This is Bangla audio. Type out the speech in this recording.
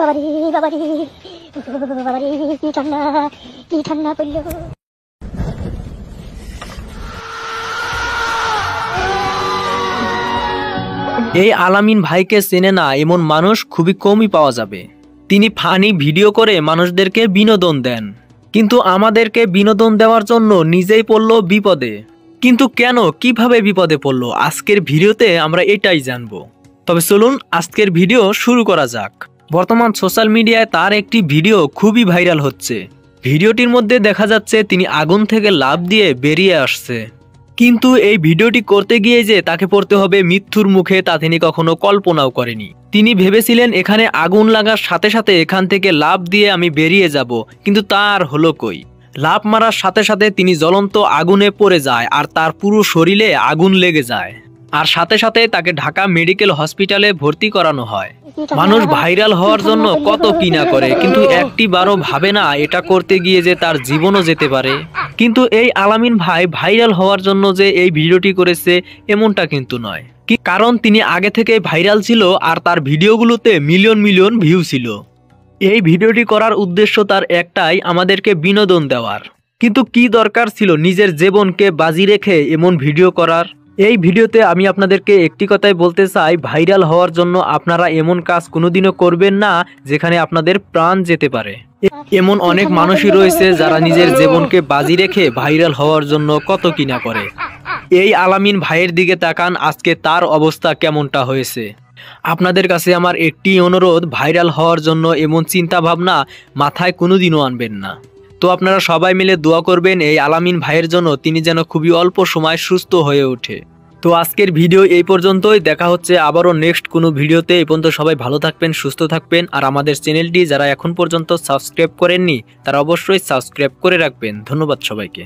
বাবারে বাবারে বাবারে কি ঠান্ডা পড়লো। এই আলামিন ভাইকে চেনে না এমন মানুষ খুবই কমই পাওয়া যাবে। তিনি ফানি ভিডিও করে মানুষদেরকে বিনোদন দেন, কিন্তু আমাদেরকে বিনোদন দেওয়ার জন্য নিজেই পড়ল বিপদে। কিন্তু কেন, কিভাবে বিপদে পড়ল, আজকের ভিডিওতে আমরা এটাই জানবো। তবে চলুন আজকের ভিডিও শুরু করা যাক। বর্তমান সোশ্যাল মিডিয়ায় তার একটি ভিডিও খুবই ভাইরাল হচ্ছে। ভিডিওটির মধ্যে দেখা যাচ্ছে তিনি আগুন থেকে লাফ দিয়ে বেরিয়ে আসছে, কিন্তু এই ভিডিওটি করতে গিয়ে যে তাকে পড়তে হবে মৃত্যুর মুখে তা তিনি কখনো কল্পনাও করেনি। তিনি ভেবেছিলেন এখানে আগুন লাগার সাথে সাথে এখান থেকে লাফ দিয়ে আমি বেরিয়ে যাব, কিন্তু তার হলো কই। লাফ মারার সাথে সাথে তিনি জ্বলন্ত আগুনে পড়ে যায় আর তার পুরো শরীরে আগুন লেগে যায়, আর সাথে সাথে তাকে ঢাকা মেডিকেল হসপিটালে ভর্তি করানো হয়। মানুষ ভাইরাল হওয়ার জন্য কত কি না করে, কিন্তু একটি বারও ভাবে না এটা করতে গিয়ে যে তার জীবনও যেতে পারে। কিন্তু এই আলামিন ভাই ভাইরাল হওয়ার জন্য যে এই ভিডিওটি করেছে এমনটা কিন্তু নয়, কারণ তিনি আগে থেকে ভাইরাল ছিল আর তার ভিডিওগুলোতে মিলিয়ন মিলিয়ন ভিউ ছিল। এই ভিডিওটি করার উদ্দেশ্য তার একটাই, আমাদেরকে বিনোদন দেওয়ার। কিন্তু কি দরকার ছিল নিজের জীবনকে বাজি রেখে এমন ভিডিও করার? এই ভিডিওতে আমি আপনাদেরকে একটি কথাই বলতে চাই, ভাইরাল হওয়ার জন্য আপনারা এমন কাজ কোনোদিনও করবেন না যেখানে আপনাদের প্রাণ যেতে পারে। এমন অনেক মানুষই রয়েছে যারা নিজের জীবনকে বাজি রেখে ভাইরাল হওয়ার জন্য কত কিনা করে। এই আলামিন ভাইয়ের দিকে তাকান, আজকে তার অবস্থা কেমনটা হয়েছে। আপনাদের কাছে আমার একটি অনুরোধ, ভাইরাল হওয়ার জন্য এমন চিন্তা ভাবনা মাথায় কোনোদিনও আনবেন না। তো আপনারা সবাই মিলে দোয়া করবেন এই আলামিন ভাইয়ের জন্য, তিনি যেন খুবই অল্প সময় সুস্থ হয়ে ওঠে। তো আজকের ভিডিও এই পর্যন্তই, দেখা হচ্ছে আবারও নেক্সট কোনো ভিডিওতে। এই পর্যন্ত সবাই ভালো থাকবেন, সুস্থ থাকবেন, আর আমাদের চ্যানেলটি যারা এখন পর্যন্ত সাবস্ক্রাইব করেননি তারা অবশ্যই সাবস্ক্রাইব করে রাখবেন। ধন্যবাদ সবাইকে।